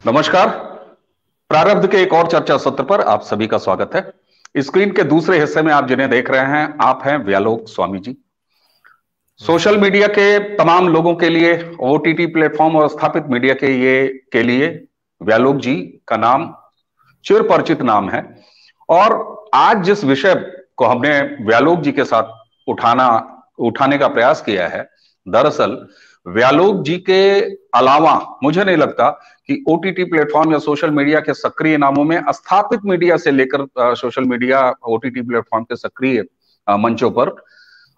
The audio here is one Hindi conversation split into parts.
नमस्कार। प्रारब्ध के एक और चर्चा सत्र पर आप सभी का स्वागत है। स्क्रीन के दूसरे हिस्से में आप जिन्हें देख रहे हैं, आप हैं व्यालोक स्वामी जी। सोशल मीडिया के तमाम लोगों के लिए, ओटीटी प्लेटफॉर्म और स्थापित मीडिया के लिए व्यालोक जी का नाम चिरपरिचित नाम है। और आज जिस विषय को हमने व्यालोक जी के साथ उठाने का प्रयास किया है, दरअसल व्यालोक जी के अलावा मुझे नहीं लगता कि ओटीटी प्लेटफॉर्म या सोशल मीडिया के सक्रिय नामों में स्थापित मीडिया से लेकर सोशल मीडिया ओटीटी प्लेटफॉर्म के सक्रिय मंचों पर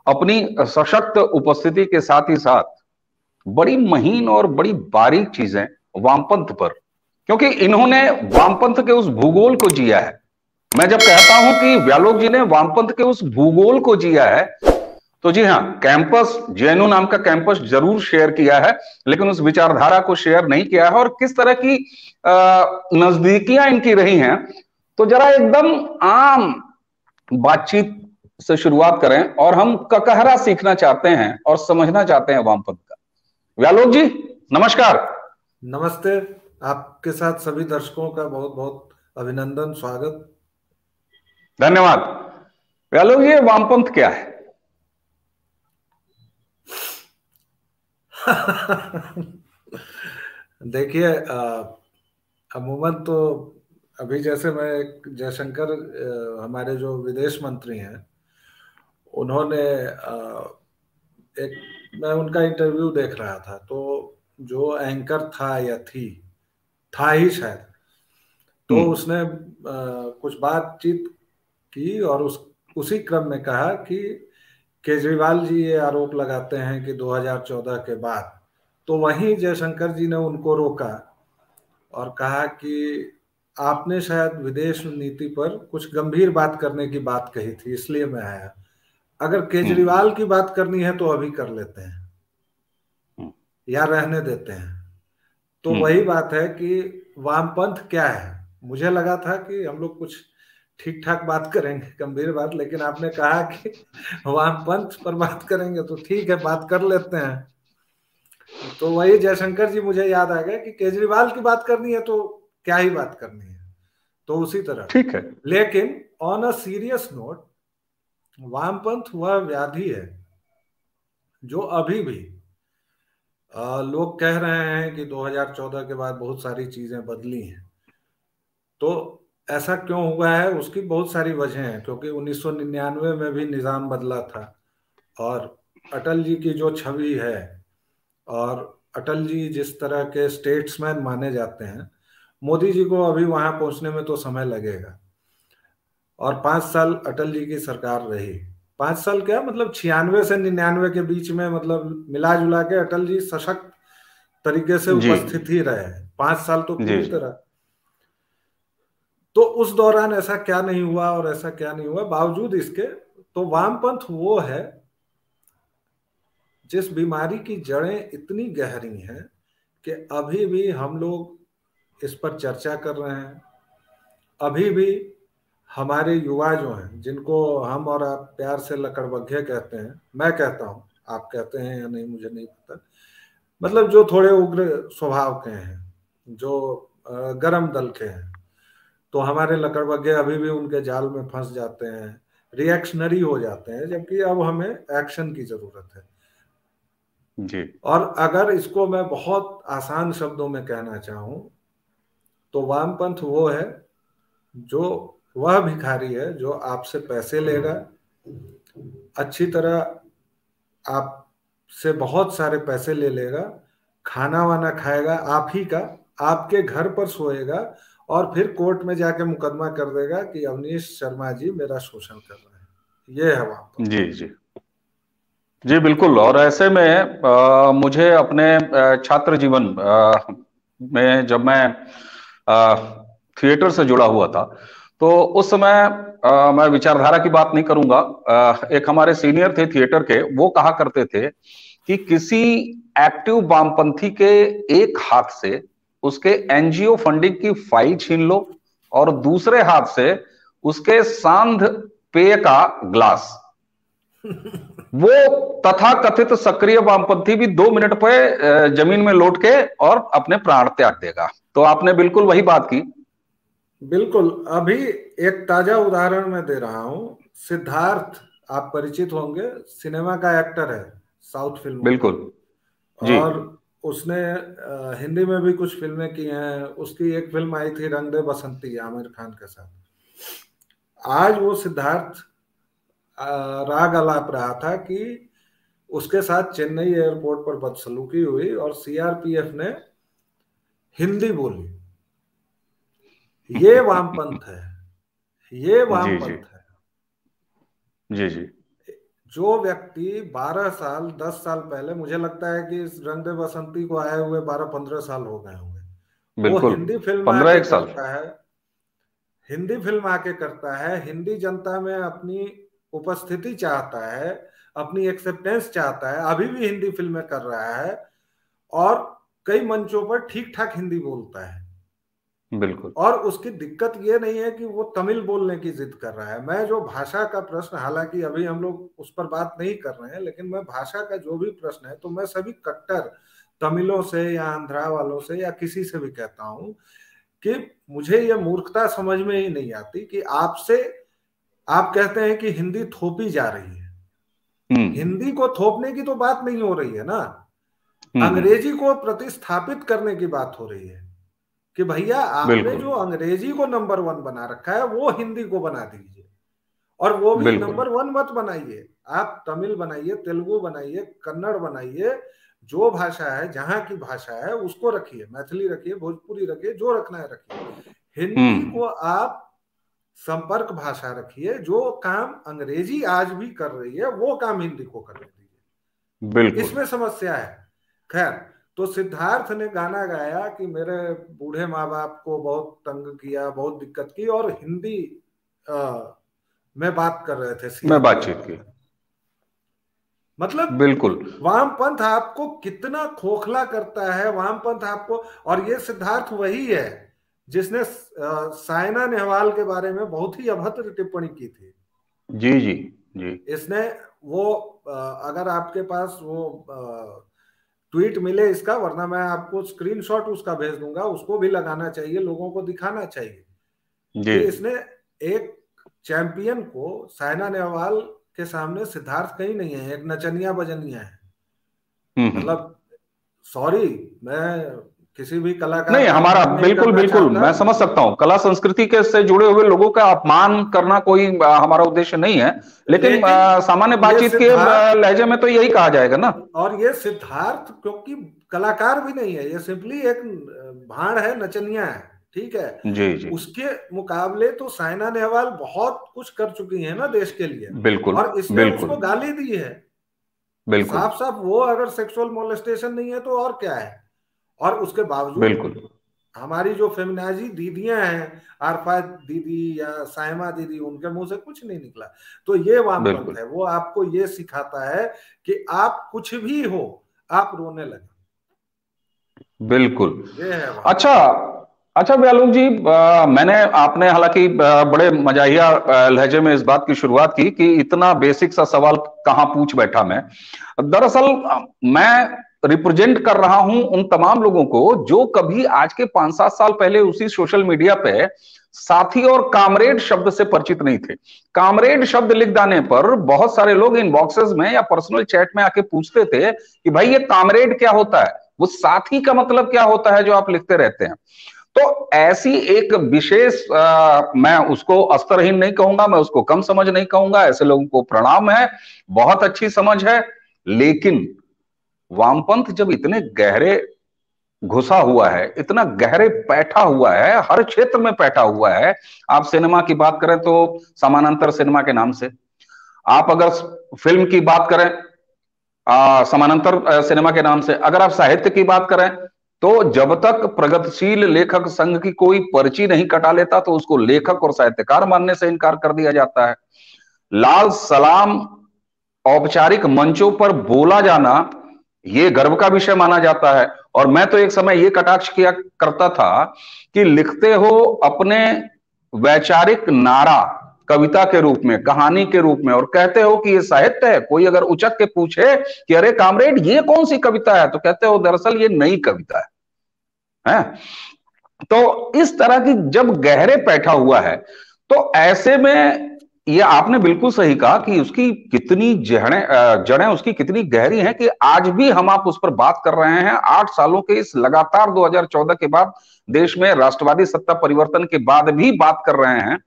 अपनी सशक्त उपस्थिति के साथ ही साथ बड़ी महीन और बड़ी बारीक चीजें वामपंथ पर, क्योंकि इन्होंने वामपंथ के उस भूगोल को जिया है। मैं जब कहता हूं कि व्यालोक जी ने वामपंथ के उस भूगोल को जिया है, तो जी हाँ, कैंपस जेएनयू नाम का कैंपस जरूर शेयर किया है, लेकिन उस विचारधारा को शेयर नहीं किया है। और किस तरह की नजदीकियां इनकी रही हैं, तो जरा एकदम आम बातचीत से शुरुआत करें। और हम ककहरा सीखना चाहते हैं और समझना चाहते हैं वामपंथ का। व्यालोक जी नमस्कार। नमस्ते। आपके साथ सभी दर्शकों का बहुत बहुत अभिनंदन, स्वागत, धन्यवाद। व्यालोक जी, वामपंथ क्या है? देखिए, अमूमन तो अभी जैसे मैं जयशंकर हमारे जो विदेश मंत्री हैं, उन्होंने मैं उनका इंटरव्यू देख रहा था, तो जो एंकर था या था ही शायद, तो उसने कुछ बातचीत की और उसी क्रम में कहा कि केजरीवाल जी ये आरोप लगाते हैं कि 2014 के बाद, तो वहीं जयशंकर जी ने उनको रोका और कहा कि आपने शायद विदेश नीति पर कुछ गंभीर बात करने की बात कही थी, इसलिए मैं आया। अगर केजरीवाल की बात करनी है तो अभी कर लेते हैं या रहने देते हैं। तो वही बात है कि वामपंथ क्या है। मुझे लगा था कि हम लोग कुछ ठीक ठाक बात करेंगे, गंभीर बात, लेकिन आपने कहा कि वामपंथ पर बात करेंगे, तो ठीक है, बात कर लेते हैं। तो वही जयशंकर जी मुझे याद आ गया कि केजरीवाल की बात करनी है तो क्या ही बात करनी है, तो उसी तरह ठीक है। लेकिन ऑन अ सीरियस नोट, वामपंथ वह व्याधि है जो अभी भी लोग कह रहे हैं कि 2014 के बाद बहुत सारी चीजें बदली हैं। तो ऐसा क्यों हुआ है, उसकी बहुत सारी वजह हैं, क्योंकि 1999 में भी निज़ाम बदला था और अटल जी की जो छवि है, और अटल जी जिस तरह के स्टेट्समैन माने जाते हैं, मोदी जी को अभी वहां पहुंचने में तो समय लगेगा। और 5 साल अटल जी की सरकार रही। 5 साल क्या, मतलब 96 से 99 के बीच में, मतलब मिला जुला के अटल जी सशक्त तरीके से उपस्थित ही रहे। 5 साल तो पूरी तरह। तो उस दौरान ऐसा क्या नहीं हुआ और ऐसा क्या नहीं हुआ, बावजूद इसके तो वामपंथ वो है जिस बीमारी की जड़ें इतनी गहरी हैं कि अभी भी हम लोग इस पर चर्चा कर रहे हैं। अभी भी हमारे युवा जो हैं, जिनको हम और आप प्यार से लकड़बग्घे कहते हैं, मैं कहता हूं, आप कहते हैं या नहीं मुझे नहीं पता, मतलब जो थोड़े उग्र स्वभाव के हैं, जो गरम दल के हैं, तो हमारे लकड़बग्घे अभी भी उनके जाल में फंस जाते हैं, रिएक्शनरी हो जाते हैं, जबकि अब हमें एक्शन की जरूरत है जी। और अगर इसको मैं बहुत आसान शब्दों में कहना चाहूं तो वामपंथ वो है जो वह भिखारी है जो आपसे पैसे लेगा, अच्छी तरह आपसे बहुत सारे पैसे ले लेगा, खाना वाना खाएगा आप ही का, आपके घर पर सोएगा और फिर कोर्ट में जाके मुकदमा कर देगा कि अवनीश शर्मा जी मेरा शोषण कर रहे हैं। ये है वामपंथ। जी जी जी, बिल्कुल। और ऐसे में मुझे अपने छात्र जीवन में, जब मैं थिएटर से जुड़ा हुआ था, तो उस समय मैं विचारधारा की बात नहीं करूंगा। एक हमारे सीनियर थे थिएटर के, वो कहा करते थे कि किसी एक्टिव वामपंथी के एक हाथ से उसके एनजीओ फंडिंग की फाइल छीन लो और दूसरे हाथ से उसके सांध पेय का ग्लास। वो तथाकथित सक्रिय वामपंथी भी 2 मिनट पे जमीन में लौट के और अपने प्राण त्याग देगा। तो आपने बिल्कुल वही बात की। बिल्कुल। अभी एक ताजा उदाहरण मैं दे रहा हूं। सिद्धार्थ, आप परिचित होंगे, सिनेमा का एक्टर है, साउथ फिल्मों का। बिल्कुल जी। और उसने हिंदी में भी कुछ फिल्में की हैं। उसकी एक फिल्म आई थी रंग दे बसंती, आमिर खान के साथ। आज वो सिद्धार्थ राग अलाप रहा था कि उसके साथ चेन्नई एयरपोर्ट पर बदसलूकी हुई और सीआरपीएफ ने हिंदी बोली। ये वामपंथ है, ये जी जी वामपंथ है। जी जी। जो व्यक्ति 12 साल 10 साल पहले, मुझे लगता है कि इस रंग दे बसंती को आए हुए 12-15 साल हो गए होंगे, वो बिल्कुल। हिंदी फिल्म 15 आके एक साल। करता है, हिंदी फिल्म आके करता है, हिंदी जनता में अपनी उपस्थिति चाहता है, अपनी एक्सेप्टेंस चाहता है, अभी भी हिंदी फिल्में कर रहा है और कई मंचों पर ठीक ठाक हिंदी बोलता है। बिल्कुल और उसकी दिक्कत ये नहीं है कि वो तमिल बोलने की जिद कर रहा है। मैं जो भाषा का प्रश्न, हालांकि अभी हम लोग उस पर बात नहीं कर रहे हैं, लेकिन मैं भाषा का जो भी प्रश्न है, तो मैं सभी कट्टर तमिलों से या आंध्रा वालों से या किसी से भी कहता हूं कि मुझे ये मूर्खता समझ में ही नहीं आती कि आपसे, आप कहते हैं कि हिंदी थोपी जा रही है। हम्म हिंदी को थोपने की तो बात नहीं हो रही है ना, हम्म। अंग्रेजी को प्रतिस्थापित करने की बात हो रही है कि भैया आपने बिल्कुल जो अंग्रेजी को नंबर 1 बना रखा है वो हिंदी को बना दीजिए। और वो भी बिल्कुल नंबर 1 मत बनाइए, आप तमिल बनाइए, तेलुगु बनाइए, कन्नड़ बनाइए, जो भाषा है, जहां की भाषा है उसको रखिए, मैथिली रखिए, भोजपुरी रखिए, जो रखना है रखिए। हिंदी हम्म। को आप संपर्क भाषा रखिए। जो काम अंग्रेजी आज भी कर रही है वो काम हिंदी को करने दीजिए, बिल्कुल इसमें समस्या है। खैर, तो सिद्धार्थ ने गाना गाया कि मेरे बूढ़े माँ बाप को बहुत तंग किया, बहुत दिक्कत की, और हिंदी में बात कर रहे थे मैं सीआरपीएफ बातचीत की। वाले। मतलब बिल्कुल वामपंथ आपको कितना खोखला करता है, वामपंथ आपको। और ये सिद्धार्थ वही है जिसने साइना नेहवाल के बारे में बहुत ही अभद्र टिप्पणी की थी। जी जी जी। इसने वो अगर आपके पास वो ट्वीट मिले इसका, वरना मैं आपको स्क्रीनशॉट उसका भेज दूंगा, उसको भी लगाना चाहिए, लोगों को दिखाना चाहिए जी। कि इसने एक चैंपियन को, साइना नेहवाल के सामने सिद्धार्थ कहीं नहीं है, एक नचनिया बजनिया है। हम्म। मतलब सॉरी, मैं किसी भी कलाकार नहीं, का हमारा अपमान नहीं बिल्कुल करना बिल्कुल चाहता। मैं समझ सकता हूं, कला संस्कृति के से जुड़े हुए लोगों का अपमान करना कोई हमारा उद्देश्य नहीं है, लेकिन लेकिन सामान्य ये बातचीत के सिद्धार्थ, लहजे में तो यही कहा जाएगा ना। और ये सिद्धार्थ क्योंकि कलाकार भी नहीं है, ये सिंपली एक भाड़ है, नचनिया है, ठीक है। जी जी। उसके मुकाबले तो साइना नेहवाल बहुत कुछ कर चुकी है ना देश के लिए, बिल्कुल और इसने बिल्कुल उसको गाली दी है बिल्कुल साफ साफ। वो अगर सेक्सुअल मोलेस्टेशन नहीं है तो और क्या है। और उसके बावजूद बिल्कुल हमारी जो फेमिनाजी दीदियां हैं, आरफा दीदी या साइमा दीदी, उनके मुंह से कुछ नहीं निकला। तो ये वामपंथ बिल्कुल है, वो आपको ये सिखाता है कि आप कुछ भी हो, आप रोने लगे। बिल्कुल। ये है अच्छा वामपंथ। अच्छा व्यालोक जी, मैंने आपने हालांकि बड़े मजाहिया लहजे में इस बात की शुरुआत की कि इतना बेसिक सा सवाल कहां पूछ बैठा मैं। दरअसल मैं रिप्रेजेंट कर रहा हूं उन तमाम लोगों को जो कभी आज के 5-7 साल पहले उसी सोशल मीडिया पे साथी और कामरेड शब्द से परिचित नहीं थे। कामरेड शब्द लिख जाने पर बहुत सारे लोग इनबॉक्सेस में या पर्सनल चैट में आके पूछते थे कि भाई ये कामरेड क्या होता है, वो साथी का मतलब क्या होता है जो आप लिखते रहते हैं। तो ऐसी एक विशेष मैं उसको अस्तरहीन नहीं कहूंगा, मैं उसको कम समझ नहीं कहूंगा, ऐसे लोगों को प्रणाम है, बहुत अच्छी समझ है। लेकिन वामपंथ जब इतने गहरे घुसा हुआ है, इतना गहरे बैठा हुआ है, हर क्षेत्र में बैठा हुआ है। आप सिनेमा की बात करें तो समानांतर सिनेमा के नाम से, आप अगर फिल्म की बात करें समानांतर सिनेमा के नाम से, अगर आप साहित्य की बात करें तो जब तक प्रगतिशील लेखक संघ की कोई पर्ची नहीं कटा लेता तो उसको लेखक और साहित्यकार मानने से इनकार कर दिया जाता है। लाल सलाम औपचारिक मंचों पर बोला जाना ये गर्व का विषय माना जाता है। और मैं तो एक समय ये कटाक्ष किया करता था कि लिखते हो अपने वैचारिक नारा कविता के रूप में, कहानी के रूप में, और कहते हो कि ये साहित्य है। कोई अगर उचक के पूछे कि अरे कामरेड ये कौन सी कविता है, तो कहते हो दरअसल ये नई कविता है। तो इस तरह की जब गहरे बैठा हुआ है, तो ऐसे में ये आपने बिल्कुल सही कहा कि उसकी कितनी जड़ें उसकी कितनी गहरी हैं कि आज भी हम आप उस पर बात कर रहे हैं। 8 सालों के इस लगातार 2014 के बाद देश में राष्ट्रवादी सत्ता परिवर्तन के बाद भी बात कर रहे हैं।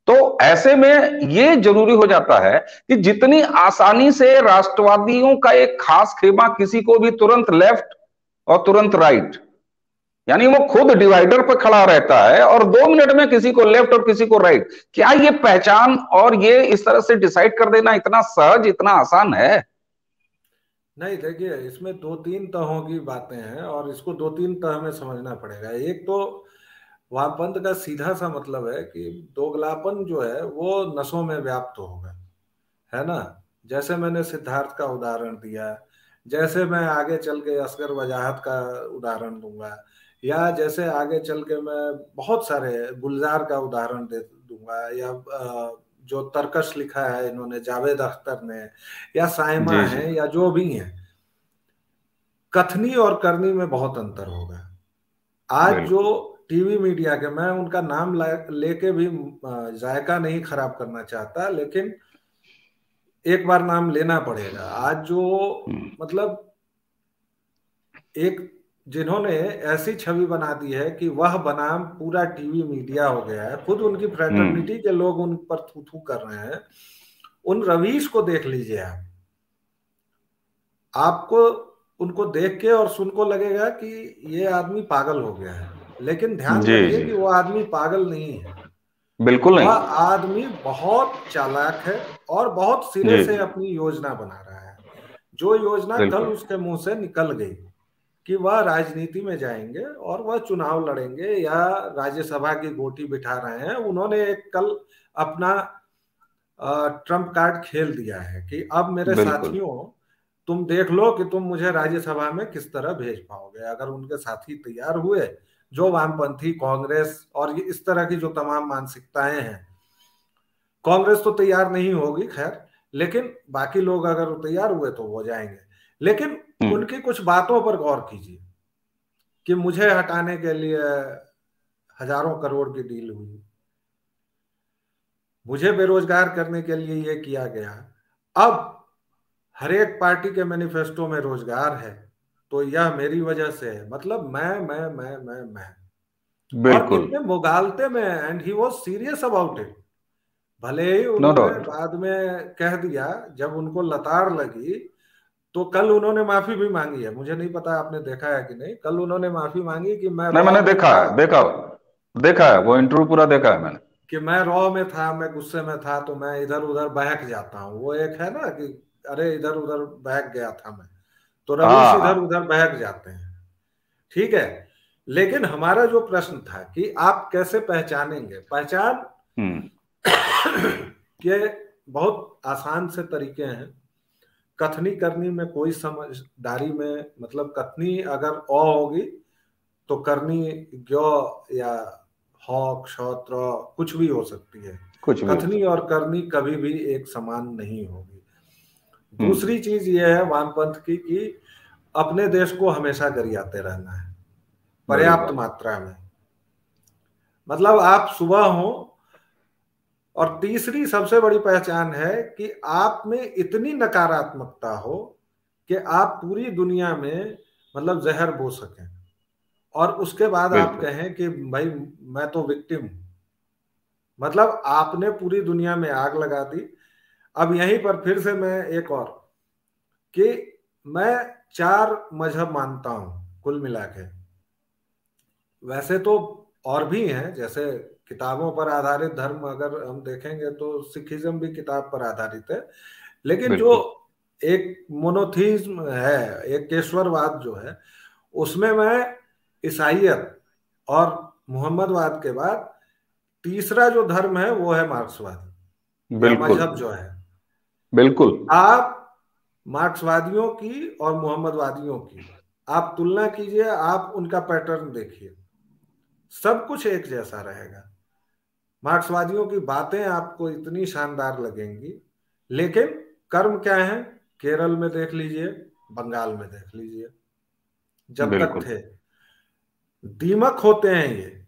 तो ऐसे में ये जरूरी हो जाता है कि जितनी आसानी से राष्ट्रवादियों का एक खास खेमा किसी को भी तुरंत लेफ्ट और तुरंत राइट, यानी वो खुद डिवाइडर पर खड़ा रहता है और 2 मिनट में किसी को लेफ्ट और किसी को राइट, क्या ये पहचान और ये इस तरह से डिसाइड कर देना इतना सहज, इतना आसान है? नहीं, देखिए, इसमें दो तीन तहों की बातें हैं और इसको दो तीन तह में समझना पड़ेगा। एक तो वामपंथ का सीधा सा मतलब है कि दोगलापन जो है वो नसों में व्याप्त होगा, है ना। जैसे मैंने सिद्धार्थ का उदाहरण दिया, जैसे मैं आगे चल के असगर वजाहत का उदाहरण दूंगा, या जैसे आगे चल के मैं बहुत सारे गुलजार का उदाहरण दे दूंगा, या जो तरकश लिखा है इन्होंने जावेद अख्तर ने, या साइमा जी जी, है, या जो भी है, कथनी और करनी में बहुत अंतर होगा। आज जो बिल्कुल। टीवी मीडिया के, मैं उनका नाम लेके भी जायका नहीं खराब करना चाहता, लेकिन एक बार नाम लेना पड़ेगा। आज जो हम्म, मतलब एक जिन्होंने ऐसी छवि बना दी है कि वह बनाम पूरा टीवी मीडिया हो गया है, खुद उनकी हम्म, फ्रेटर्निटी के लोग उन पर थू थू कर रहे हैं। उन रवीश को देख लीजिए आप, आपको उनको देख के और सुन को लगेगा कि ये आदमी पागल हो गया है, लेकिन ध्यान जी रखिए जी, कि वो आदमी पागल नहीं है। बिल्कुल वह नहीं। आदमी बहुत चालाक है और बहुत सिरे जी से जी, अपनी योजना बना रहा है। जो योजना कल बिल्कुल। उसके मुंह से निकल गई कि वह राजनीति में जाएंगे और वह चुनाव लड़ेंगे या राज्यसभा की गोटी बिठा रहे हैं, उन्होंने एक कल अपना ट्रम्प कार्ड खेल दिया है कि अब मेरे बिल्कुल साथियों, तुम देख लो कि तुम मुझे राज्यसभा में किस तरह भेज पाओगे। अगर उनके साथी तैयार हुए, जो वामपंथी कांग्रेस और ये इस तरह की जो तमाम मानसिकताएं हैं, कांग्रेस तो तैयार नहीं होगी खैर, लेकिन बाकी लोग अगर तैयार हुए तो वो जाएंगे। लेकिन हम्म, उनकी कुछ बातों पर गौर कीजिए कि मुझे हटाने के लिए हजारों करोड़ की डील हुई, मुझे बेरोजगार करने के लिए ये किया गया। अब हर एक पार्टी के मैनिफेस्टो में रोजगार है, तो यह मेरी वजह से है। मतलब मैं और बिल्कुल। इतने मुगालते में, and he was serious about it. भले ही नो उन्होंने डाउट। बाद में कह दिया जब उनको लताड़ लगी, तो कल उन्होंने माफी भी मांगी है। मुझे नहीं पता आपने देखा है कि नहीं, कल उन्होंने माफी मांगी कि मैं नहीं, रॉ मैंने में देखा था, है, देखा, देखा है, वो इंटरव्यू पूरा देखा है मैंने। कि मैं रॉ में था, मैं गुस्से में था, तो मैं इधर उधर बहक जाता हूँ। वो एक है ना कि अरे इधर उधर बहक गया था मैं, तो रवीश हाँ इधर हाँ। उधर बहक जाते हैं। ठीक है, लेकिन हमारा जो प्रश्न था कि आप कैसे पहचानेंगे, पहचान हम्म, के बहुत आसान से तरीके हैं। कथनी करनी में कोई समझदारी में, मतलब कथनी अगर अ होगी तो करनी ग्यो या ह क्ष त्र कुछ भी हो सकती है। कुछ भी हो कथनी सकता और करनी कभी भी एक समान नहीं होगी। है। दूसरी चीज यह है वामपंथ की कि अपने देश को हमेशा गरियाते रहना है, बड़ी पर्याप्त बात। मात्रा में। मतलब आप सुबह हो, और तीसरी सबसे बड़ी पहचान है कि आप में इतनी नकारात्मकता हो कि आप पूरी दुनिया में मतलब जहर बो सकें, और उसके बाद आप बिल्कुल। कहें कि भाई मैं तो विक्टिम हूं। मतलब आपने पूरी दुनिया में आग लगा दी। अब यहीं पर फिर से मैं एक और, कि मैं 4 मजहब मानता हूं कुल मिला के। वैसे तो और भी हैं, जैसे किताबों पर आधारित धर्म अगर हम देखेंगे तो सिखिज्म भी किताब पर आधारित है, लेकिन जो बिल्कुल। एक मोनोथीज्म है, एक केश्वरवाद जो है, उसमें मैं ईसाइयत और मोहम्मदवाद के बाद तीसरा जो धर्म है वो है मार्क्सवाद, या बिल्कुल। मजहब जो है। बिल्कुल। आप मार्क्सवादियों की और मोहम्मदवादियों की आप तुलना कीजिए, आप उनका पैटर्न देखिए, सब कुछ एक जैसा रहेगा। मार्क्सवादियों की बातें आपको इतनी शानदार लगेंगी, लेकिन कर्म क्या है? केरल में देख लीजिए, बंगाल में देख लीजिए, जब तक बिल्कुल। थे। दीमक होते हैं ये,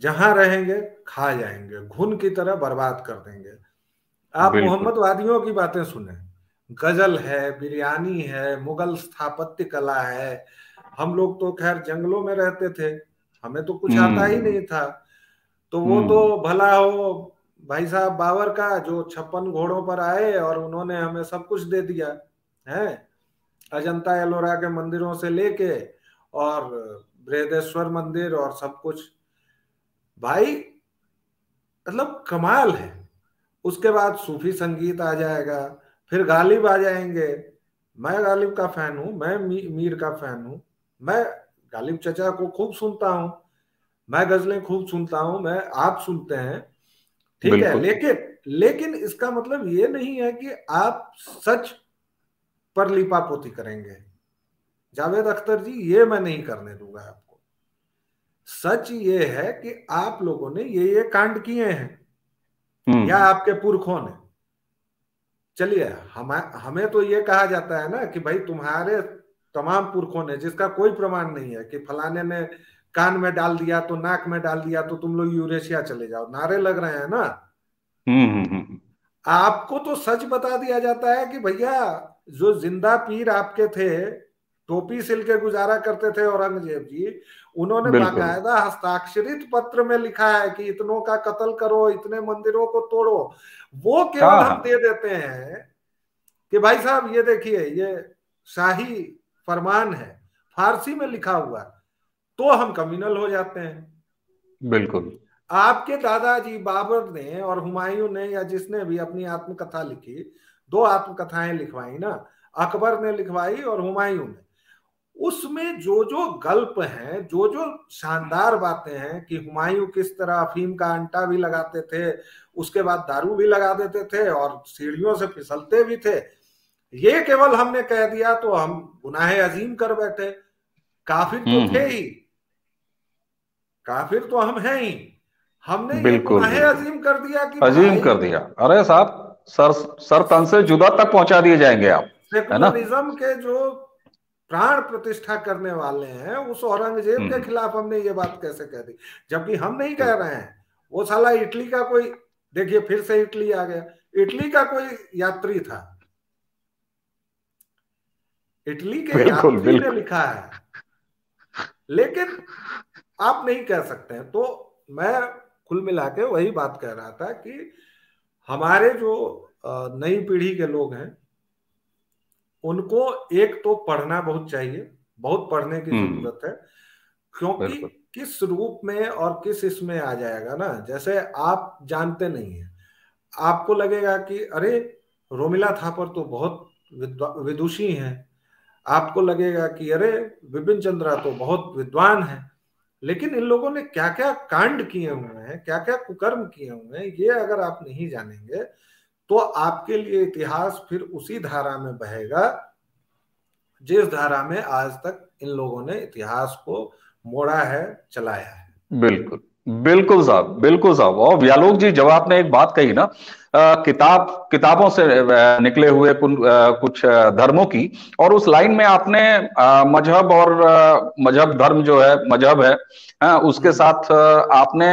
जहां रहेंगे खा जाएंगे, घुन की तरह बर्बाद कर देंगे। आप बिल्कुल। मोहम्मदवादियों की बातें सुने, गजल है, बिरयानी है, मुगल स्थापत्य कला है। हम लोग तो खैर जंगलों में रहते थे, हमें तो कुछ आता ही हम्म। नहीं था। तो वो तो हम्म। भला हो भाई साहब बाबर का, जो 56 घोड़ों पर आए और उन्होंने हमें सब कुछ दे दिया है। अजंता एलोरा के मंदिरों से लेके और बृहदेश्वर मंदिर और सब कुछ, भाई मतलब कमाल है। उसके बाद सूफी संगीत आ जाएगा, फिर गालिब आ जाएंगे। मैं गालिब का फैन हूँ, मैं मीर का फैन हूँ। मैं गालिब चचा को खूब सुनता हूँ, मैं गजलें खूब सुनता हूँ, मैं आप सुनते हैं, ठीक है। बिल्कुल। लेकिन लेकिन इसका मतलब ये नहीं है कि आप सच पर लिपापोती करेंगे। जावेद अख्तर जी, ये मैं नहीं करने दूंगा आपको। सच ये है कि आप लोगों ने ये कांड किए हैं, या हम्म। आपके पुरखों ने। चलिए, हमें तो ये कहा जाता है ना कि भाई तुम्हारे तमाम पुरखों ने, जिसका कोई प्रमाण नहीं है कि फलाने ने कान में डाल दिया तो नाक में डाल दिया तो तुम लोग यूरेशिया चले जाओ, नारे लग रहे हैं ना। हम्म। हम्म। आपको तो सच बता दिया जाता है कि भैया, जो जिंदा पीर आपके थे, टोपी सिल के गुजारा करते थे औरंगजेब जी, उन्होंने बिल्कुल। बाकायदा हस्ताक्षरित पत्र में लिखा है कि इतनों का कत्ल करो, इतने मंदिरों को तोड़ो। वो केवल हाँ हम हाँ। दे देते हैं कि भाई साहब ये देखिए, ये शाही फरमान है, फारसी में लिखा हुआ, तो हम कम्युनल हो जाते हैं। बिल्कुल। आपके दादाजी बाबर ने और हुमायूं ने, या जिसने भी अपनी आत्मकथा लिखी, दो आत्मकथाएं लिखवाई ना, अकबर ने लिखवाई और हुमायूं ने। उसमें जो जो गल्प हैं, जो जो शानदार बातें हैं कि हुमायूं किस तरह अफीम का अंटा भी लगाते थे, उसके बाद दारू भी लगा देते थे और सीढ़ियों से फिसलते भी थे, ये केवल हमने कह दिया तो हम गुनाहे अजीम कर बैठे। काफिर तो थे हम्म। ही, काफिर तो हम हैं ही। हमने ये बिल्कुल गुनाहे बिल्कुल। अजीम कर दिया कि अजीम भाई कर दिया। अरे साहब, सर सर तन से जुदा तक पहुंचा दिए जाएंगे आप, है ना। सेकुलरिज्म के जो प्राण प्रतिष्ठा करने वाले हैं, उस औरंगजेब के हम्म। खिलाफ हमने ये बात कैसे कह दी? जबकि हम नहीं कह बिल्कुल। रहे हैं, वो साला इटली का कोई, देखिए फिर से इटली आ गया, इटली का कोई यात्री था, इटली के बिल्कुल। यात्री ने बिल्कुल। लिखा है, लेकिन आप नहीं कह सकते हैं। तो मैं कुल मिला के वही बात कह रहा था कि हमारे जो नई पीढ़ी के लोग हैं, उनको एक तो पढ़ना बहुत चाहिए, बहुत पढ़ने की हम्म। जरूरत है। क्योंकि बिल्कुल। किस रूप में और किस इसमें आ जाएगा ना, जैसे आप जानते नहीं है, आपको लगेगा कि अरे रोमिला थापर तो बहुत विदुषी हैं, आपको लगेगा कि अरे विपिन चंद्रा तो बहुत विद्वान है। लेकिन इन लोगों ने क्या क्या कांड किए हुए हैं, क्या क्या कुकर्म किए हुए हैं, ये अगर आप नहीं जानेंगे तो आपके लिए इतिहास फिर उसी धारा में बहेगा, जिस धारा में आज तक इन लोगों ने इतिहास को मोड़ा है, चलाया है। बिल्कुल। बिल्कुल साहब, बिल्कुल साहब। और व्यालोक जी, जब आपने एक बात कही ना, किताबों से निकले हुए कुछ धर्मों की, और उस लाइन में आपने मजहब और मजहब धर्म जो है, मजहब है, उसके हम्म। साथ आपने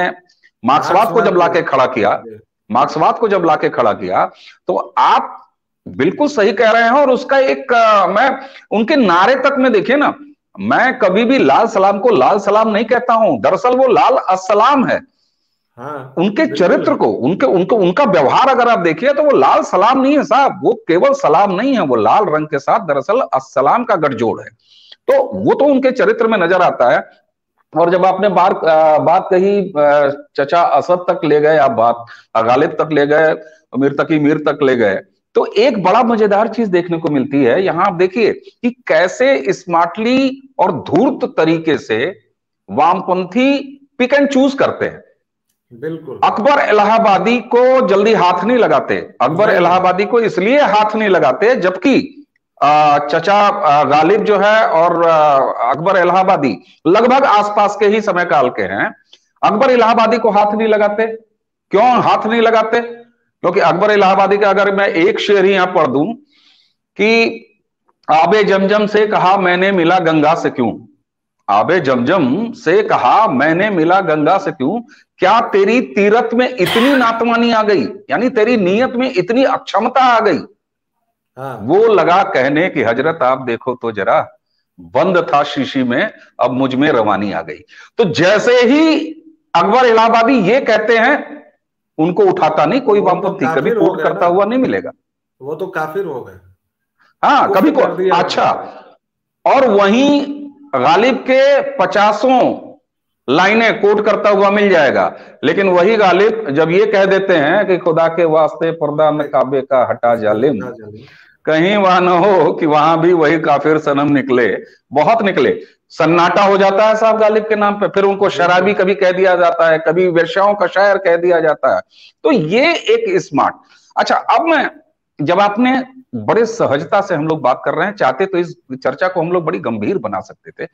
मार्क्सवाद को जब मार्क्सवाद भी लाके खड़ा किया, मार्क्सवाद को जब लाके खड़ा किया, तो आप बिल्कुल सही कह रहे हैं। और उसका एक मैं उनके नारे तक में देखिए ना, मैं कभी भी लाल सलाम को लाल सलाम नहीं कहता हूं, दरअसल वो लाल अस्सलाम है। हाँ उनके बिल्कुल चरित्र है। को, उनके उनको उनका व्यवहार अगर आप देखिए, तो वो लाल सलाम नहीं है साहब, वो केवल सलाम नहीं है, वो लाल रंग के साथ दरअसल अस्सलाम का गठजोड़ है। तो वो तो उनके चरित्र में नजर आता है। और जब आपने बात कही, चचा असद तक ले गए आप बात, गालिब तक ले गए, मीर तकी मीर तक ले गए, तो एक बड़ा मजेदार चीज देखने को मिलती है यहां। आप देखिए कि कैसे स्मार्टली और धूर्त तरीके से वामपंथी पिक एंड चूज करते हैं। बिल्कुल। अकबर इलाहाबादी को जल्दी हाथ नहीं लगाते, अकबर नहीं। इलाहाबादी को इसलिए हाथ नहीं लगाते, जबकि चचा गालिब जो है और अकबर इलाहाबादी लगभग आसपास के ही समय काल के हैं। अकबर इलाहाबादी को हाथ नहीं लगाते, क्यों हाथ नहीं लगाते? क्योंकि अकबर इलाहाबादी का अगर मैं एक शेर ही यहां पढ़ दूं कि आबे जमजम से कहा मैंने मिला गंगा से क्यों, आबे जमजम से कहा मैंने मिला गंगा से क्यों, क्या तेरी तीरथ में इतनी नातवानी आ गई, यानी तेरी नीयत में इतनी अक्षमता आ गई। हाँ। वो लगा कहने की हजरत आप देखो तो जरा, बंद था शीशी में अब मुझ में रवानी आ गई। तो जैसे ही अकबर इलाहाबादी ये कहते हैं, उनको उठाता नहीं कोई वो तो वामपंथी, कभी काफिर हो कोट गए करता ना, हुआ नहीं मिलेगा। वो तो काफिर हो गए, हाँ कभी कुफ्र को, कर दिया अच्छा। उन्होंने। और वहीं गालिब के 50 लाइनें कोट करता हुआ मिल जाएगा, लेकिन वही गालिब जब ये कह देते हैं कि खुदा के वास्ते पर्दा न काबे का हटा जालिम, हटा जालिम। कहीं वहां न हो कि वहां भी वही काफिर सनम निकले। बहुत निकले, सन्नाटा हो जाता है साहब गालिब के नाम पे। फिर उनको शराबी बिल्कुल। कभी कह दिया जाता है, कभी वेश्याओं का शायर कह दिया जाता है। तो ये एक स्मार्ट। अच्छा, अब मैं, जब आपने बड़े सहजता से हम लोग बात कर रहे हैं, चाहते तो इस चर्चा को हम लोग बड़ी गंभीर बना सकते थे,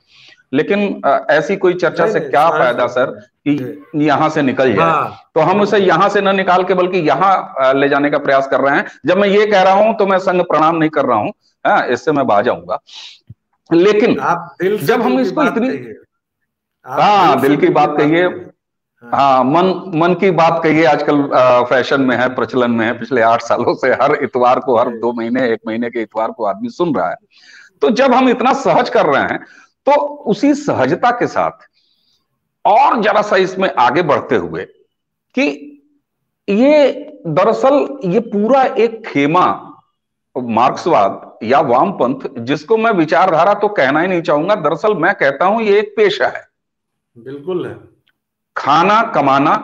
लेकिन ऐसी कोई चर्चा नहीं से नहीं, क्या सहज फायदा सर जी। कि यहां से निकल जाए। हाँ तो हम उसे बिल्कुल। यहां से न निकाल के बल्कि यहां ले जाने का प्रयास कर रहे हैं। जब मैं ये कह रहा हूं तो मैं संग प्रणाम नहीं कर रहा हूं, हाँ, इससे मैं बाज जाऊंगा। लेकिन आप दिल से जब हम दिल की इसको बात इतनी, कहिए, आप दिल हाँ से दिल की दिल की बात बात कहिए, कहिए। हाँ हाँ मन मन की बात कहिए, आजकल फैशन में है, प्रचलन में है, पिछले 8 सालों से हर इतवार को, हर जी। 2 महीने 1 महीने के इतवार को आदमी सुन रहा है। तो जब हम इतना सहज कर रहे हैं, तो उसी सहजता के साथ और जरा सा इसमें आगे बढ़ते हुए कि ये दरअसल ये पूरा एक खेमा, मार्क्सवाद या वामपंथ, जिसको मैं विचारधारा तो कहना ही नहीं चाहूंगा, दरअसल मैं कहता हूं ये एक पेशा है। बिल्कुल है। खाना कमाना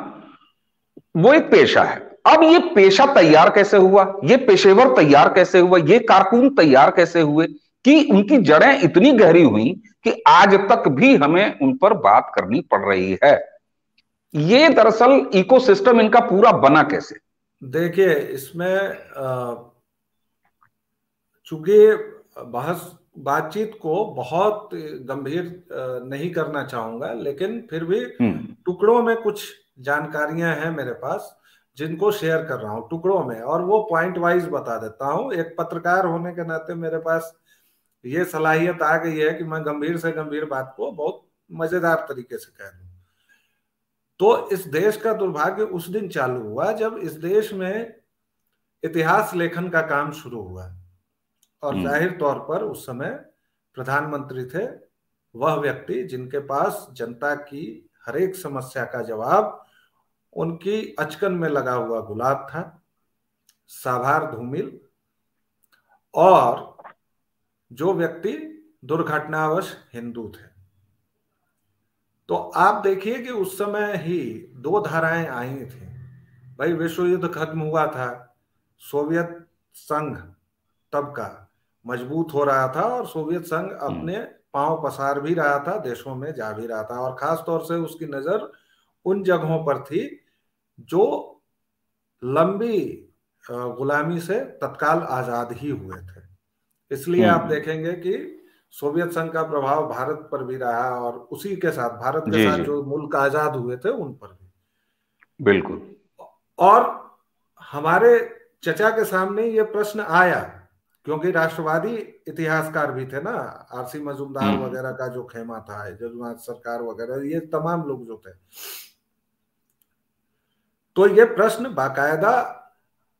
वो एक पेशा है। अब ये पेशा तैयार कैसे हुआ, ये पेशेवर तैयार कैसे हुआ, ये कारकुन तैयार कैसे हुए कि उनकी जड़ें इतनी गहरी हुई कि आज तक भी हमें उन पर बात करनी पड़ रही है। ये दरअसल इकोसिस्टम इनका पूरा बना कैसे? देखिए इसमें चूंकि बहस बातचीत को बहुत गंभीर नहीं करना चाहूंगा, लेकिन फिर भी हम्म टुकड़ों में कुछ जानकारियां हैं मेरे पास जिनको शेयर कर रहा हूं टुकड़ों में, और वो पॉइंट वाइज बता देता हूं। एक पत्रकार होने के नाते मेरे पास ये सलाहियत आ गई है कि मैं गंभीर से गंभीर बात को बहुत मजेदार तरीके से कह दूं। तो इस देश का दुर्भाग्य उस दिन चालू हुआ जब इस देश में इतिहास लेखन का काम शुरू हुआ, और हम्म जाहिर तौर पर उस समय प्रधानमंत्री थे वह व्यक्ति जिनके पास जनता की हर एक समस्या का जवाब उनकी अचकन में लगा हुआ गुलाब था, साभार धूमिल, और जो व्यक्ति दुर्घटनावश हिंदू थे। तो आप देखिए कि उस समय ही दो धाराएं आई थी। भाई विश्व युद्ध खत्म हुआ था, सोवियत संघ तब का मजबूत हो रहा था, और सोवियत संघ हम्म अपने पांव पसार भी रहा था, देशों में जा भी रहा था, और खास तौर से उसकी नजर उन जगहों पर थी जो लंबी गुलामी से तत्काल आजाद ही हुए थे। इसलिए आप हम्म, देखेंगे कि सोवियत संघ का प्रभाव भारत पर भी रहा, और उसी के साथ भारत के जी साथ जी जो मुल्क आजाद हुए थे उन पर भी। बिल्कुल। और हमारे चचा के सामने ये प्रश्न आया, क्योंकि राष्ट्रवादी इतिहासकार भी थे ना, आरसी मजूमदार हम्म वगैरह का जो खेमा था, जदुनाथ सरकार वगैरह, ये तमाम लोग जो थे। तो ये प्रश्न बाकायदा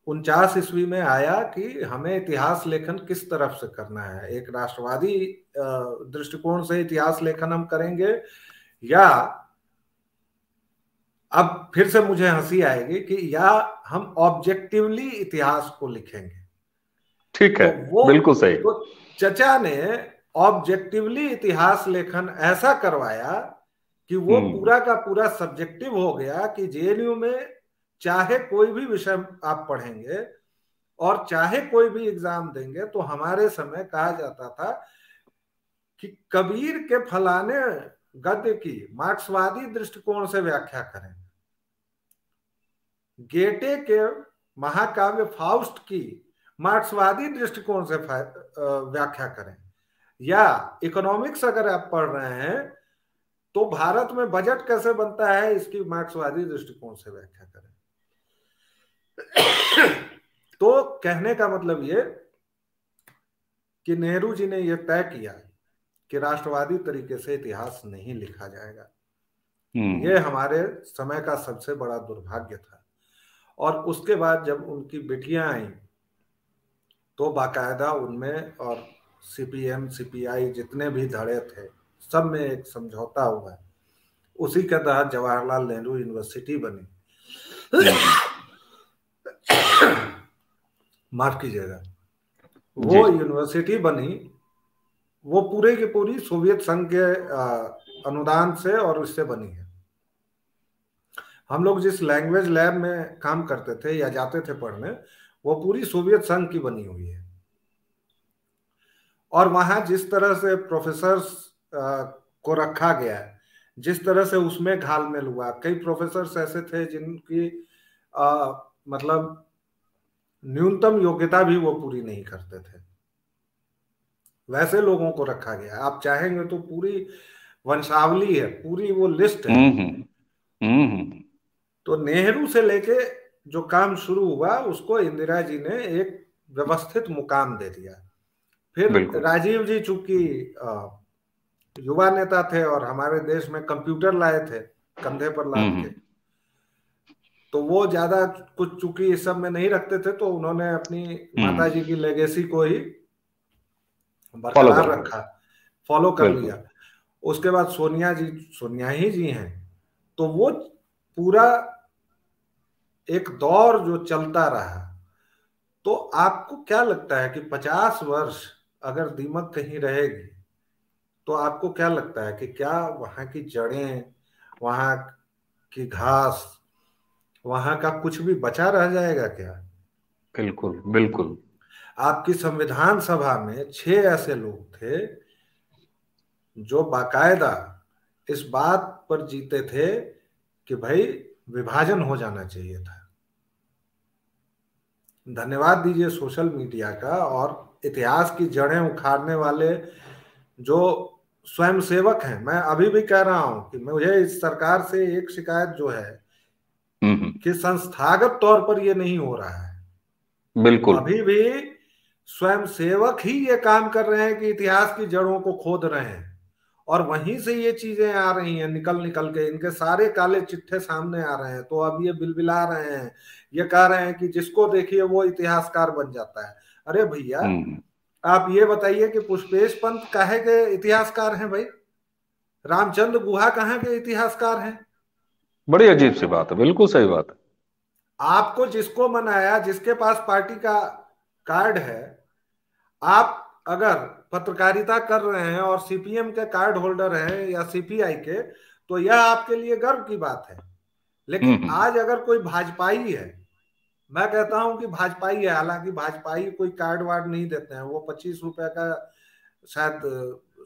49 ईस्वी में आया कि हमें इतिहास लेखन किस तरफ से करना है। एक राष्ट्रवादी दृष्टिकोण से इतिहास लेखन हम करेंगे, या अब फिर से मुझे हंसी आएगी कि या हम ऑब्जेक्टिवली इतिहास को लिखेंगे। ठीक है, तो वो, बिल्कुल सही। तो चचा ने ऑब्जेक्टिवली इतिहास लेखन ऐसा करवाया कि वो हम्म पूरा का पूरा सब्जेक्टिव हो गया कि जेएनयू में चाहे कोई भी विषय आप पढ़ेंगे और चाहे कोई भी एग्जाम देंगे, तो हमारे समय कहा जाता था कि कबीर के फलाने गद्य की मार्क्सवादी दृष्टिकोण से व्याख्या करें, गेटे के महाकाव्य फाउस्ट की मार्क्सवादी दृष्टिकोण से व्याख्या करें, या इकोनॉमिक्स अगर आप पढ़ रहे हैं तो भारत में बजट कैसे बनता है इसकी मार्क्सवादी दृष्टिकोण से व्याख्या करें। तो कहने का मतलब ये कि नेहरू जी ने यह तय किया कि राष्ट्रवादी तरीके से इतिहास नहीं लिखा जाएगा। ये हमारे समय का सबसे बड़ा दुर्भाग्य था। और उसके बाद जब उनकी बेटियां आई तो बाकायदा उनमें, और सीपीएम सीपीआई जितने भी धड़े थे सब में एक समझौता हुआ। उसी के तहत जवाहरलाल नेहरू यूनिवर्सिटी बनी। माफ कीजिएगा, वो यूनिवर्सिटी बनी, वो पूरे की पूरी सोवियत संघ के अनुदान से और उससे बनी है। हम लोग जिस लैंग्वेज लैब में काम करते थे या जाते थे पढ़ने, वो पूरी सोवियत संघ की बनी हुई है। और वहां जिस तरह से प्रोफेसर्स को रखा गया है, जिस तरह से उसमें घालमेल हुआ, कई प्रोफेसर्स ऐसे थे जिनकी मतलब न्यूनतम योग्यता भी वो पूरी नहीं करते थे, वैसे लोगों को रखा गया। आप चाहेंगे तो पूरी वंशावली है, पूरी वो लिस्ट है। तो नेहरू से लेके जो काम शुरू हुआ उसको इंदिरा जी ने एक व्यवस्थित मुकाम दे दिया। फिर राजीव जी चूंकि युवा नेता थे और हमारे देश में कंप्यूटर लाए थे कंधे पर लाद के, तो वो ज्यादा कुछ चूंकि इस सब में नहीं रखते थे, तो उन्होंने अपनी माता जी की लेगेसी को ही बरकरार रखा, फॉलो कर लिया। उसके बाद सोनिया ही जी हैं, तो वो पूरा एक दौर जो चलता रहा। तो आपको क्या लगता है कि 50 वर्ष अगर दीमक कहीं रहेगी तो आपको क्या लगता है कि क्या वहां की जड़ें, वहां की घास, वहां का कुछ भी बचा रह जाएगा क्या? बिल्कुल बिल्कुल। आपकी संविधान सभा में 6 ऐसे लोग थे जो बाकायदा इस बात पर जीते थे कि भाई विभाजन हो जाना चाहिए था। धन्यवाद दीजिए सोशल मीडिया का और इतिहास की जड़ें उखाड़ने वाले जो स्वयंसेवक हैं। मैं अभी भी कह रहा हूं कि मुझे इस सरकार से एक शिकायत जो है कि संस्थागत तौर पर ये नहीं हो रहा है। बिल्कुल। अभी भी स्वयंसेवक ही ये काम कर रहे हैं कि इतिहास की जड़ों को खोद रहे हैं, और वहीं से ये चीजें आ रही हैं निकल निकल के, इनके सारे काले चिट्ठे सामने आ रहे हैं। तो अब ये बिलबिला रहे हैं, ये कह रहे हैं कि जिसको देखिए वो इतिहासकार बन जाता है। अरे भैया, आप ये बताइए कि पुष्पेश पंत काहे के इतिहासकार हैं भाई? रामचंद्र गुहा कहाँ के इतिहासकार हैं? बड़ी अजीब सी बात है, बिल्कुल सही बात है। आपको जिसको मनाया, जिसके पास पार्टी का कार्ड है, आप अगर पत्रकारिता कर रहे हैं और सीपीएम के कार्ड होल्डर हैं या सीपीआई के, तो यह आपके लिए गर्व की बात है। लेकिन आज अगर कोई भाजपाई है, मैं कहता हूं कि भाजपाई है, हालांकि भाजपाई कोई कार्ड वार्ड नहीं देते हैं, वो 25 रुपए का शायद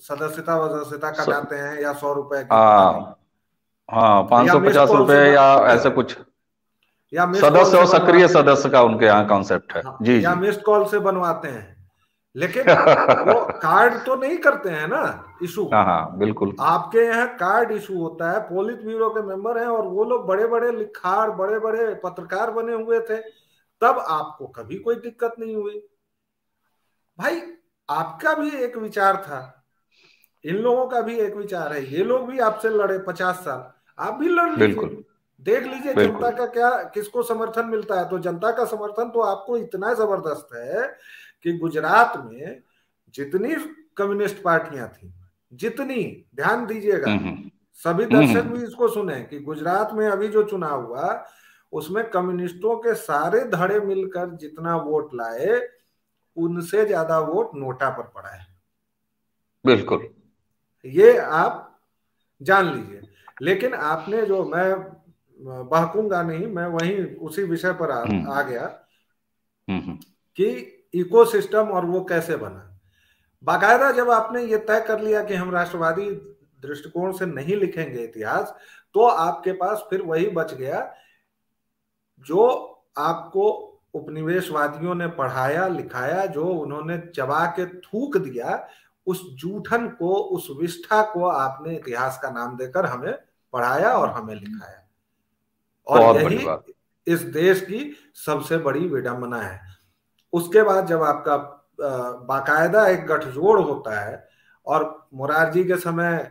सदस्यता वदस्यता कटाते हैं या 100 रुपए की, पता नहीं। हाँ, 550 रुपए या ऐसा कुछ, या सदस्य और सक्रिय सदस्य का उनके यहाँ कॉन्सेप्ट है। जी या जी। मिस्ड कॉल से बनवाते हैं, लेकिन वो कार्ड तो नहीं करते हैं ना इशू। हाँ बिल्कुल। आपके यहाँ कार्ड इशू होता है, पोलित ब्यूरो के मेंबर हैं और वो लोग बड़े बड़े लिखार, बड़े बड़े पत्रकार बने हुए थे, तब आपको कभी कोई दिक्कत नहीं हुई। भाई आपका भी एक विचार था, इन लोगों का भी एक विचार है, ये लोग भी आपसे लड़े 50 साल, आप भी लड़ लीजिए, देख लीजिए जनता का क्या, किसको समर्थन मिलता है। तो जनता का समर्थन तो आपको इतना जबरदस्त है कि गुजरात में जितनी कम्युनिस्ट पार्टियां थी, जितनी, ध्यान दीजिएगा, सभी दर्शक भी इसको सुने कि गुजरात में अभी जो चुनाव हुआ उसमें कम्युनिस्टों के सारे धड़े मिलकर जितना वोट लाए, उनसे ज्यादा वोट नोटा पर पड़ा है। बिल्कुल, ये आप जान लीजिए। लेकिन आपने जो, मैं बहकूंगा नहीं, मैं वहीं उसी विषय पर आ गया कि इकोसिस्टम और वो कैसे बना। बाकायदा जब आपने ये तय कर लिया कि हम राष्ट्रवादी दृष्टिकोण से नहीं लिखेंगे इतिहास, तो आपके पास फिर वही बच गया जो आपको उपनिवेशवादियों ने पढ़ाया लिखाया, जो उन्होंने चबा के थूक दिया, उस जूठन को, उस विष्ठा को आपने इतिहास का नाम देकर हमें पढ़ाया और हमें लिखाया। और इस देश की सबसे बड़ी विडंबना है। उसके बाद जब आपका बाकायदा एक गठजोड़ होता है, और मोरारजी के समय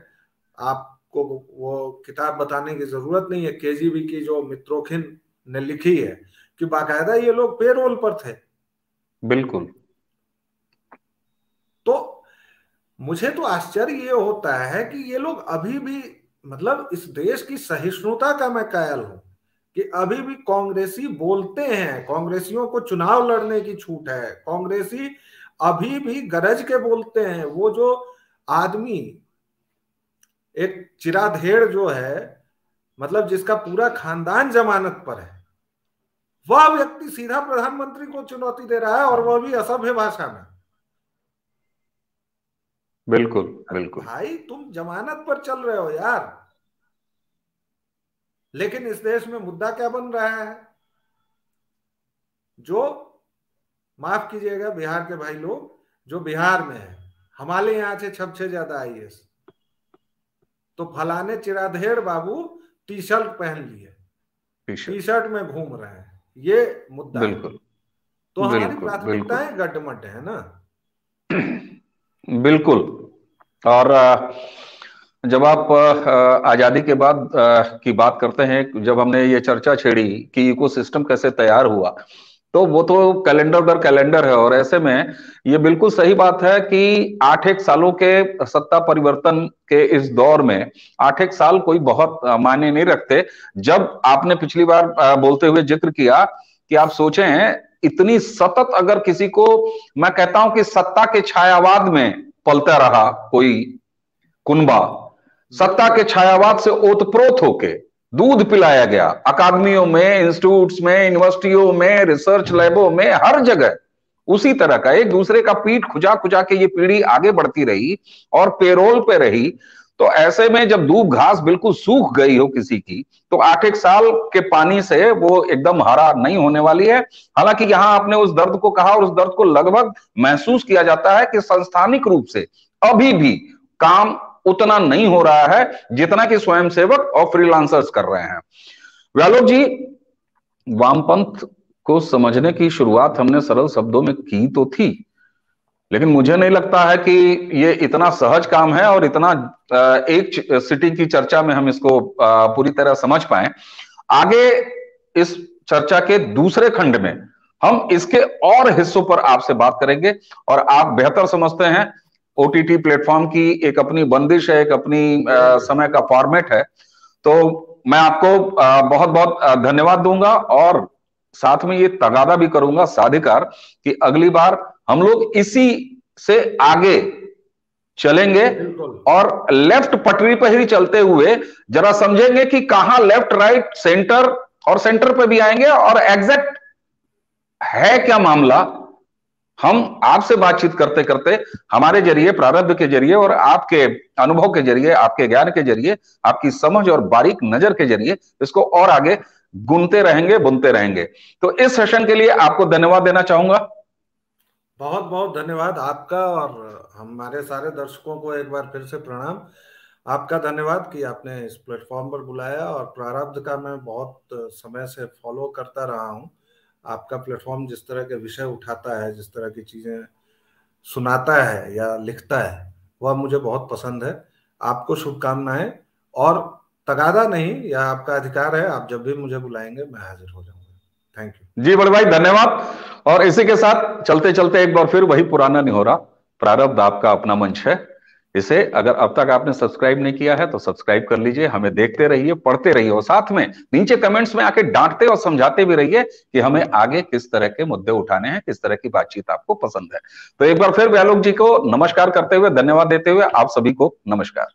आपको वो किताब बताने की जरूरत नहीं है, केजीबी की जो मित्रोखिन ने लिखी है, कि बाकायदा ये लोग पेरोल पर थे। बिल्कुल। तो मुझे तो आश्चर्य ये होता है कि ये लोग अभी भी, मतलब इस देश की सहिष्णुता का मैं कायल हूं कि अभी भी कांग्रेसी बोलते हैं, कांग्रेसियों को चुनाव लड़ने की छूट है, कांग्रेसी अभी भी गरज के बोलते हैं। वो जो आदमी, एक चिराधेड़ जो है, मतलब जिसका पूरा खानदान जमानत पर है, वह व्यक्ति सीधा प्रधानमंत्री को चुनौती दे रहा है, और वह भी असभ्य भाषा में। बिल्कुल बिल्कुल। भाई तुम जमानत पर चल रहे हो यार। लेकिन इस देश में मुद्दा क्या बन रहा है? जो, माफ कीजिएगा बिहार के भाई लोग, जो बिहार में है, हमारे यहाँ से 6 ज्यादा आईएएस, तो फलाने चिराधेड़ बाबू टी शर्ट पहन लिए, टी शर्ट में घूम रहे हैं, ये मुद्दा है। बिल्कुल तो हमारी बिल्कुल। बिल्कुल प्राथमिकताएं गड्ढमड्ढ है ना। बिल्कुल। और जब आप आजादी के बाद की बात करते हैं, जब हमने ये चर्चा छेड़ी कि इकोसिस्टम कैसे तैयार हुआ, तो वो तो कैलेंडर दर कैलेंडर है। और ऐसे में ये बिल्कुल सही बात है कि 8 सालों के सत्ता परिवर्तन के इस दौर में 8 साल कोई बहुत मायने नहीं रखते। जब आपने पिछली बार बोलते हुए जिक्र किया कि आप सोचें, इतनी सतत अगर किसी को, मैं कहता हूं कि सत्ता के छायावाद में पलता रहा कोई कुनबा, सत्ता के छायावाद से ओतप्रोत होके दूध पिलाया गया, अकादमियों में, इंस्टीट्यूट्स में, यूनिवर्सिटियों में, रिसर्च लैबों में, हर जगह उसी तरह का एक दूसरे का पीठ खुजा खुजा के ये पीढ़ी आगे बढ़ती रही और पेरोल पे रही। तो ऐसे में जब दूब घास बिल्कुल सूख गई हो किसी की, तो 8 साल के पानी से वो एकदम हरा नहीं होने वाली है। हालांकि यहां आपने उस दर्द को कहा, और उस दर्द को लगभग महसूस किया जाता है कि संस्थानिक रूप से अभी भी काम उतना नहीं हो रहा है जितना कि स्वयंसेवक और फ्रीलांसर्स कर रहे हैं। व्यालोक जी, वामपंथ को समझने की शुरुआत हमने सरल शब्दों में की तो थी, लेकिन मुझे नहीं लगता है कि ये इतना सहज काम है और इतना एक सिटी की चर्चा में हम इसको पूरी तरह समझ पाए। आगे इस चर्चा के दूसरे खंड में हम इसके और हिस्सों पर आपसे बात करेंगे, और आप बेहतर समझते हैं ओटीटी प्लेटफॉर्म की एक अपनी बंदिश है, एक अपनी समय का फॉर्मेट है। तो मैं आपको बहुत बहुत धन्यवाद दूंगा, और साथ में ये तगादा भी करूंगा साधिकार कि अगली बार हम लोग इसी से आगे चलेंगे, और लेफ्ट पटरी पर ही चलते हुए जरा समझेंगे कि कहां लेफ्ट, राइट, सेंटर, और सेंटर पे भी आएंगे, और एग्जैक्ट है क्या मामला। हम आपसे बातचीत करते करते, हमारे जरिए, प्रारब्ध के जरिए, और आपके अनुभव के जरिए, आपके ज्ञान के जरिए, आपकी समझ और बारीक नजर के जरिए इसको और आगे गुनते रहेंगे, बुनते रहेंगे। तो इस सेशन के लिए आपको धन्यवाद देना चाहूंगा। बहुत बहुत धन्यवाद आपका, और हमारे सारे दर्शकों को एक बार फिर से प्रणाम। आपका धन्यवाद कि आपने इस प्लेटफॉर्म पर बुलाया, और प्रारब्ध का मैं बहुत समय से फॉलो करता रहा हूं। आपका प्लेटफॉर्म जिस तरह के विषय उठाता है, जिस तरह की चीजें सुनाता है या लिखता है, वह मुझे बहुत पसंद है। आपको शुभकामनाएं, और तगादा नहीं, यह आपका अधिकार है, आप जब भी मुझे बुलाएंगे मैं हाजिर हो जाऊंगा। थैंक यू जी बड़े भाई, धन्यवाद। और इसी के साथ चलते चलते एक बार फिर वही पुराना नहीं हो रहा, प्रारब्ध आपका अपना मंच है। इसे अगर अब तक आपने सब्सक्राइब नहीं किया है तो सब्सक्राइब कर लीजिए, हमें देखते रहिए, पढ़ते रहिए, और साथ में नीचे कमेंट्स में आके डांटते और समझाते भी रहिए कि हमें आगे किस तरह के मुद्दे उठाने हैं, किस तरह की बातचीत आपको पसंद है। तो एक बार फिर व्यालोक जी को नमस्कार करते हुए, धन्यवाद देते हुए, आप सभी को नमस्कार।